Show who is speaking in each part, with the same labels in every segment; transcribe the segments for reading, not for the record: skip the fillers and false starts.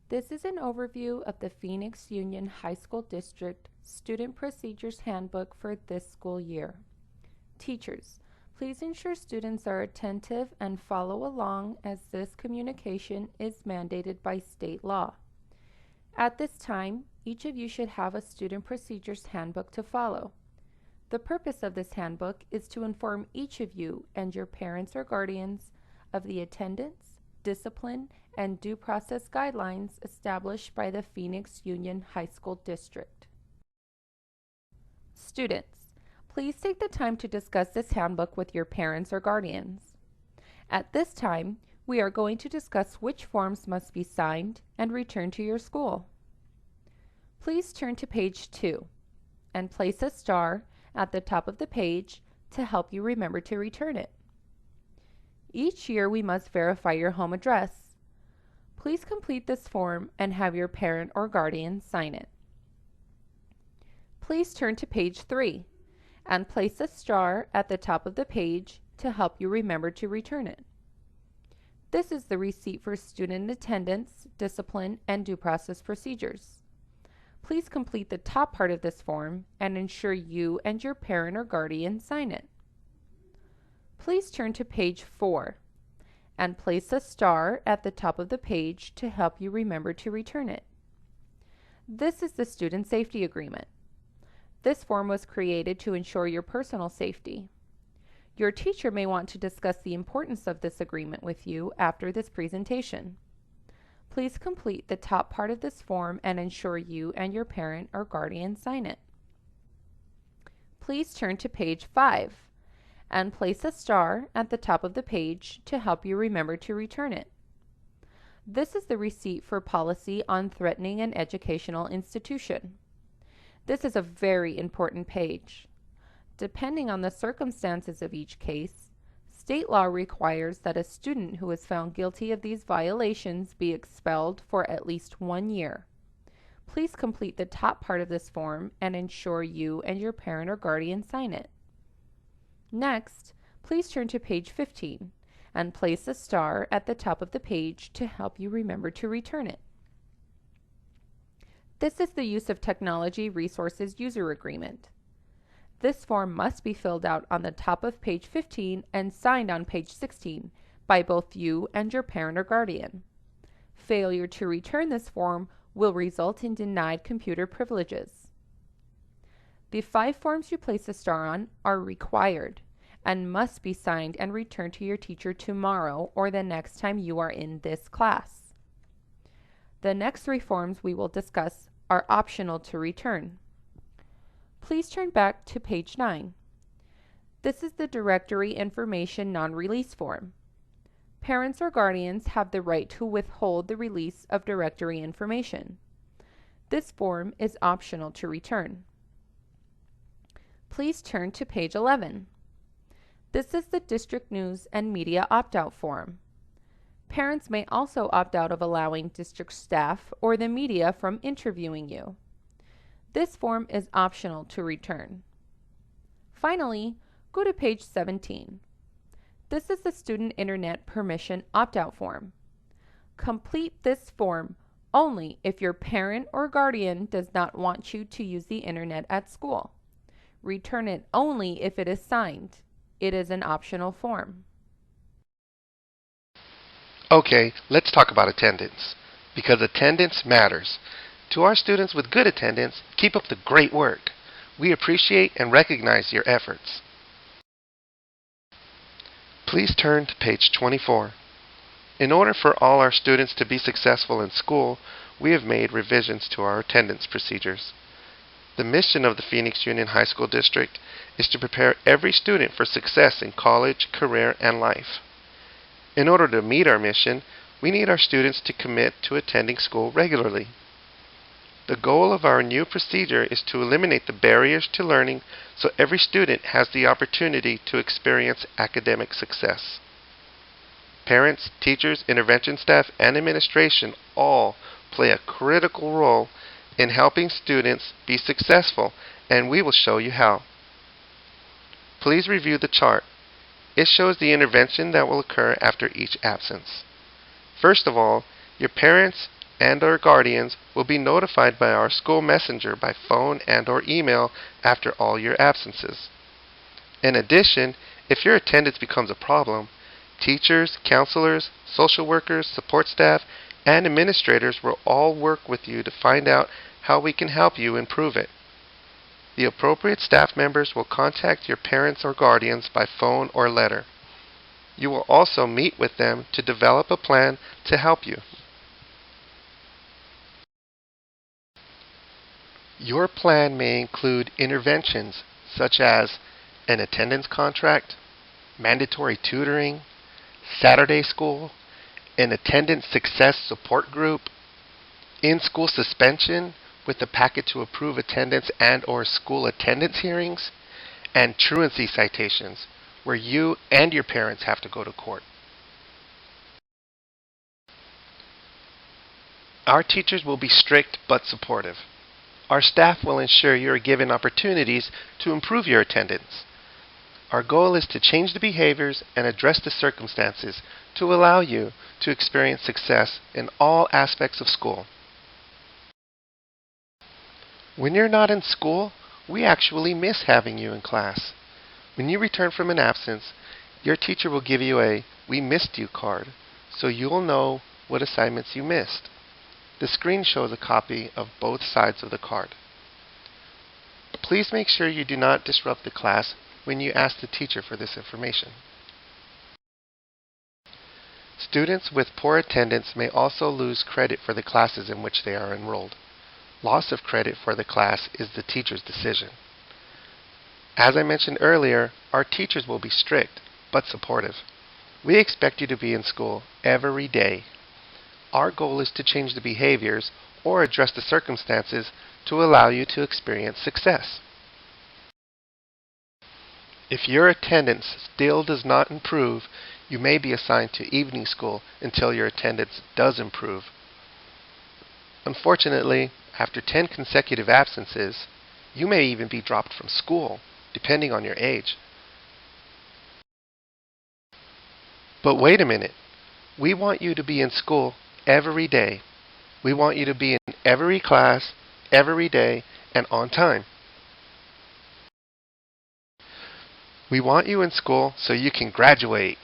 Speaker 1: This is an overview of the Phoenix Union High School District Student Procedures Handbook for this school year. Teachers, please ensure students are attentive and follow along as this communication is mandated by state law. At this time, each of you should have a Student Procedures Handbook to follow. The purpose of this handbook is to inform each of you and your parents or guardians of the attendance, discipline, and due process guidelines established by the Phoenix Union High School District. Students, please take the time to discuss this handbook with your parents or guardians. At this time, we are going to discuss which forms must be signed and returned to your school. Please turn to page 2 and place a star at the top of the page to help you remember to return it. Each year we must verify your home address. Please complete this form and have your parent or guardian sign it. Please turn to page 3 and place a star at the top of the page to help you remember to return it. This is the receipt for student attendance, discipline, and due process procedures. Please complete the top part of this form and ensure you and your parent or guardian sign it. Please turn to page 4 and place a star at the top of the page to help you remember to return it. This is the Student Safety Agreement. This form was created to ensure your personal safety. Your teacher may want to discuss the importance of this agreement with you after this presentation. Please complete the top part of this form and ensure you and your parent or guardian sign it. Please turn to page 5 and place a star at the top of the page to help you remember to return it. This is the receipt for policy on threatening an educational institution. This is a very important page. Depending on the circumstances of each case, state law requires that a student who is found guilty of these violations be expelled for at least 1 year. Please complete the top part of this form and ensure you and your parent or guardian sign it. Next, please turn to page 15 and place a star at the top of the page to help you remember to return it. This is the Use of Technology Resources User Agreement. This form must be filled out on the top of page 15 and signed on page 16 by both you and your parent or guardian. Failure to return this form will result in denied computer privileges. The 5 forms you place a star on are required and must be signed and returned to your teacher tomorrow or the next time you are in this class. The next 3 forms we will discuss are optional to return. Please turn back to page 9. This is the Directory Information Non-Release form. Parents or guardians have the right to withhold the release of directory information. This form is optional to return. Please turn to page 11. This is the District News and Media Opt-out form. Parents may also opt out of allowing district staff or the media from interviewing you. This form is optional to return. Finally, go to page 17. This is the Student Internet Permission Opt-out form. Complete this form only if your parent or guardian does not want you to use the internet at school. Return it only if it is signed. It is an optional form.
Speaker 2: Okay, let's talk about attendance, because attendance matters. To our students with good attendance, keep up the great work. We appreciate and recognize your efforts. Please turn to page 24. In order for all our students to be successful in school, we have made revisions to our attendance procedures. The mission of the Phoenix Union High School District is to prepare every student for success in college, career, and life. In order to meet our mission, we need our students to commit to attending school regularly. The goal of our new procedure is to eliminate the barriers to learning so every student has the opportunity to experience academic success. Parents, teachers, intervention staff, and administration all play a critical role in helping students be successful, and we will show you how. Please review the chart. It shows the intervention that will occur after each absence. First of all, your parents and/or guardians will be notified by our school messenger by phone and/or email after all your absences. In addition, if your attendance becomes a problem, teachers, counselors, social workers, support staff, and administrators will all work with you to find out how we can help you improve it. The appropriate staff members will contact your parents or guardians by phone or letter. You will also meet with them to develop a plan to help you. Your plan may include interventions such as an attendance contract, mandatory tutoring, Saturday school, an attendance success support group, in-school suspension with a packet to approve attendance and/or school attendance hearings, and truancy citations where you and your parents have to go to court. Our teachers will be strict but supportive. Our staff will ensure you are given opportunities to improve your attendance. Our goal is to change the behaviors and address the circumstances to allow you to experience success in all aspects of school. When you're not in school, we actually miss having you in class. When you return from an absence, your teacher will give you a "We missed you" card, so you'll know what assignments you missed. The screen shows a copy of both sides of the card. Please make sure you do not disrupt the class when you ask the teacher for this information. Students with poor attendance may also lose credit for the classes in which they are enrolled. Loss of credit for the class is the teacher's decision. As I mentioned earlier, our teachers will be strict but supportive. We expect you to be in school every day. Our goal is to change the behaviors or address the circumstances to allow you to experience success. If your attendance still does not improve, you may be assigned to evening school until your attendance does improve. Unfortunately, after 10 consecutive absences, you may even be dropped from school, depending on your age. But wait a minute. We want you to be in school every day. We want you to be in every class, every day, and on time. We want you in school so you can graduate.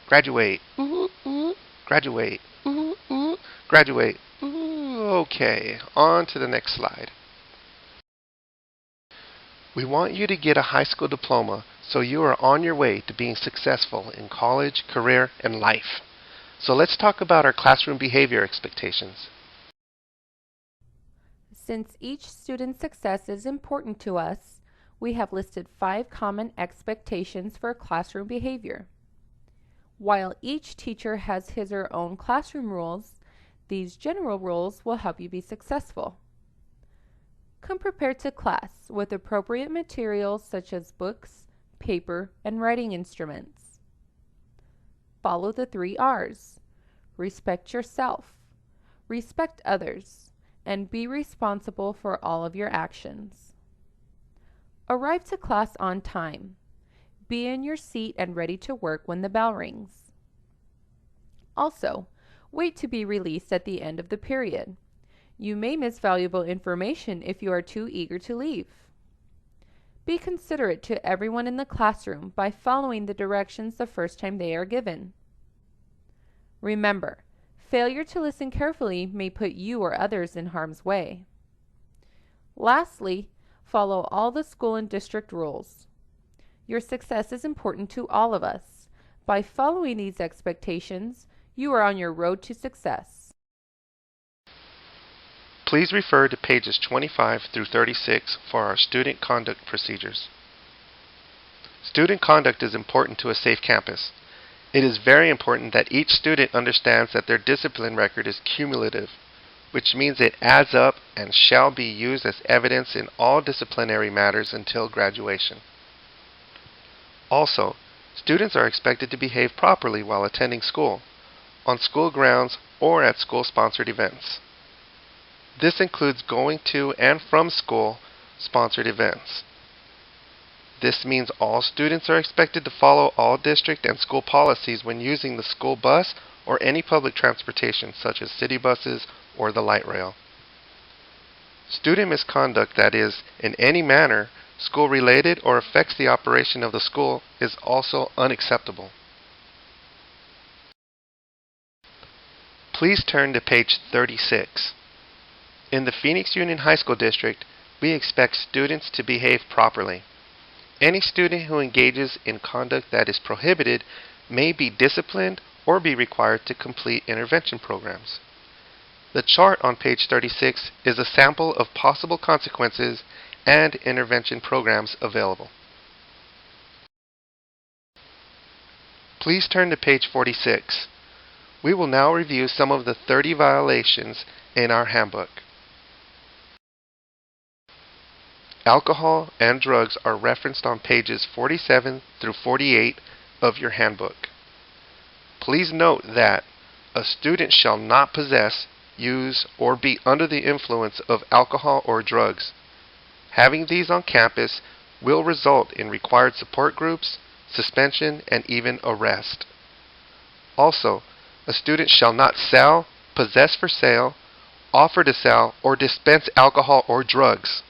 Speaker 2: Graduate. Ooh, ooh. Graduate. Ooh, ooh. Graduate. Ooh. Okay, on to the next slide. We want you to get a high school diploma so you are on your way to being successful in college, career, and life. So let's talk about our classroom behavior expectations.
Speaker 1: Since each student's success is important to us, we have listed 5 common expectations for classroom behavior. While each teacher has his or her own classroom rules, these general rules will help you be successful. Come prepared to class with appropriate materials such as books, paper, and writing instruments. Follow the 3 R's. Respect yourself, respect others, and be responsible for all of your actions. Arrive to class on time. Be in your seat and ready to work when the bell rings. Also, wait to be released at the end of the period. You may miss valuable information if you are too eager to leave. Be considerate to everyone in the classroom by following the directions the first time they are given. Remember, failure to listen carefully may put you or others in harm's way. Lastly, follow all the school and district rules. Your success is important to all of us. By following these expectations, you are on your road to success.
Speaker 2: Please refer to pages 25 through 36 for our student conduct procedures. Student conduct is important to a safe campus. It is very important that each student understands that their discipline record is cumulative, which means it adds up and shall be used as evidence in all disciplinary matters until graduation. Also, students are expected to behave properly while attending school, on school grounds, or at school-sponsored events. This includes going to and from school-sponsored events. This means all students are expected to follow all district and school policies when using the school bus or any public transportation such as city buses or the light rail. Student misconduct that is, in any manner, school-related or affects the operation of the school is also unacceptable. Please turn to page 36. In the Phoenix Union High School District, we expect students to behave properly. Any student who engages in conduct that is prohibited may be disciplined or be required to complete intervention programs. The chart on page 36 is a sample of possible consequences and intervention programs available. Please turn to page 46. We will now review some of the 30 violations in our handbook. Alcohol and drugs are referenced on pages 47 through 48 of your handbook. Please note that a student shall not possess, use, or be under the influence of alcohol or drugs. Having these on campus will result in required support groups, suspension, and even arrest. Also, a student shall not sell, possess for sale, offer to sell, or dispense alcohol or drugs.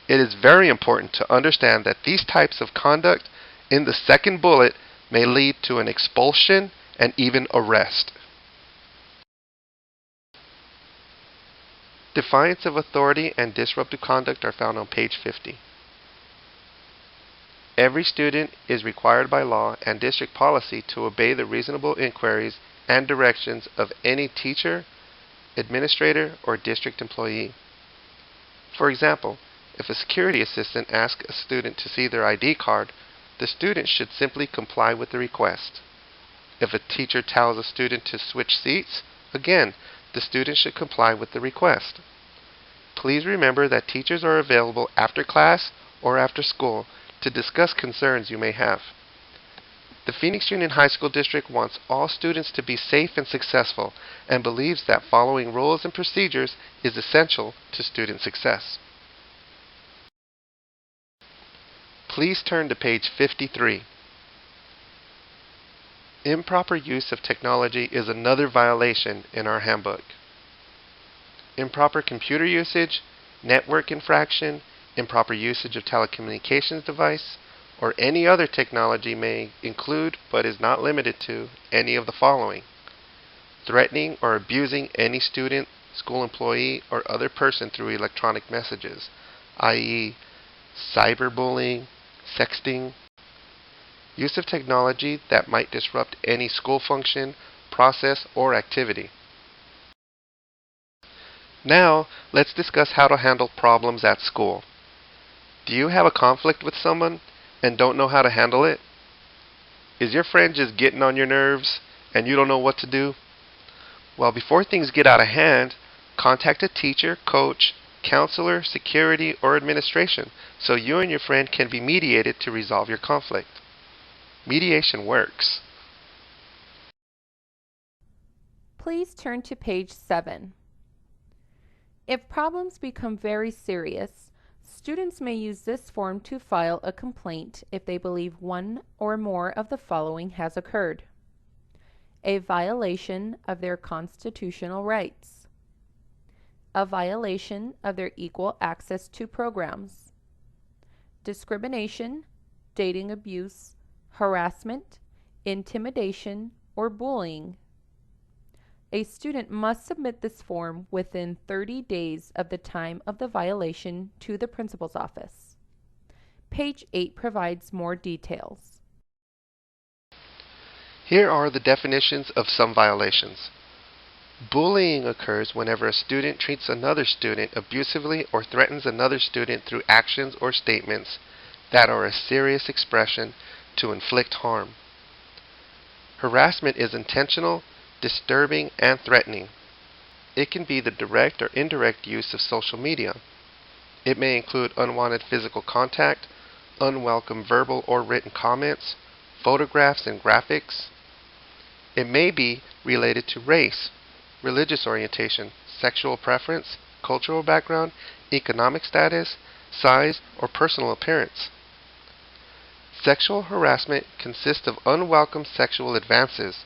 Speaker 2: It is very important to understand that these types of conduct in the second bullet may lead to an expulsion and even arrest. Defiance of authority and disruptive conduct are found on page 50. Every student is required by law and district policy to obey the reasonable inquiries and directions of any teacher, administrator, or district employee. For example, if a security assistant asks a student to see their ID card, the student should simply comply with the request. If a teacher tells a student to switch seats, again, the student should comply with the request. Please remember that teachers are available after class or after school to discuss concerns you may have. The Phoenix Union High School District wants all students to be safe and successful and believes that following rules and procedures is essential to student success. Please turn to page 53. Improper use of technology is another violation in our handbook. Improper computer usage, network infraction, improper usage of telecommunications device, or any other technology may include, but is not limited to, any of the following: threatening or abusing any student, school employee, or other person through electronic messages, i.e., cyberbullying, sexting, use of technology that might disrupt any school function, process, or activity. Now, let's discuss how to handle problems at school. Do you have a conflict with someone and don't know how to handle it? Is your friend just getting on your nerves and you don't know what to do? Well, before things get out of hand, contact a teacher, coach, counselor, security, or administration so you and your friend can be mediated to resolve your conflict. Mediation works.
Speaker 1: Please turn to page 7. If problems become very serious, students may use this form to file a complaint if they believe one or more of the following has occurred: a violation of their constitutional rights, a violation of their equal access to programs, discrimination, dating abuse, harassment, intimidation, or bullying. A student must submit this form within 30 days of the time of the violation to the principal's office. Page 8 provides more details.
Speaker 2: Here are the definitions of some violations. Bullying occurs whenever a student treats another student abusively or threatens another student through actions or statements that are a serious expression to inflict harm. Harassment is intentional, disturbing, and threatening. It can be the direct or indirect use of social media. It may include unwanted physical contact, unwelcome verbal or written comments, photographs and graphics. It may be related to race, religious orientation, sexual preference, cultural background, economic status, size, or personal appearance. Sexual harassment consists of unwelcome sexual advances,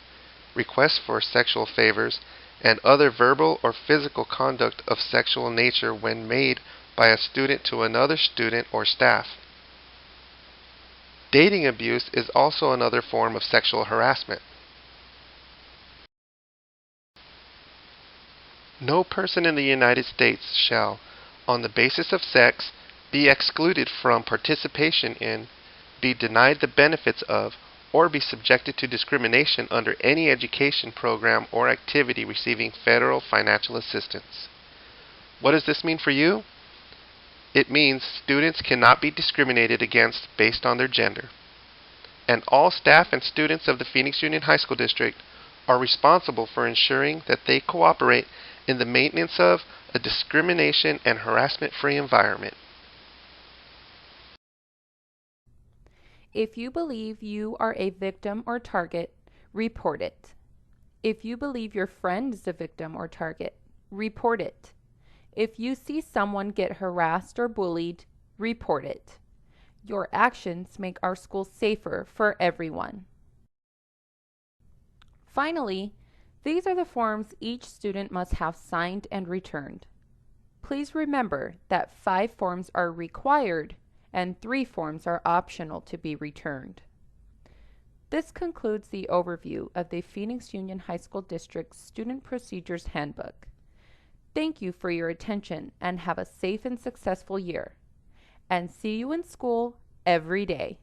Speaker 2: requests for sexual favors, and other verbal or physical conduct of sexual nature when made by a student to another student or staff. Dating abuse is also another form of sexual harassment. No person in the United States shall, on the basis of sex, be excluded from participation in, be denied the benefits of, or be subjected to discrimination under any education program or activity receiving federal financial assistance. What does this mean for you? It means students cannot be discriminated against based on their gender. And all staff and students of the Phoenix Union High School District are responsible for ensuring that they cooperate in the maintenance of a discrimination and harassment-free environment.
Speaker 1: If you believe you are a victim or target, report it. If you believe your friend is a victim or target, report it. If you see someone get harassed or bullied, report it. Your actions make our school safer for everyone. Finally, these are the forms each student must have signed and returned. Please remember that 5 forms are required and 3 forms are optional to be returned. This concludes the overview of the Phoenix Union High School District Student Procedures Handbook. Thank you for your attention and have a safe and successful year. And see you in school every day.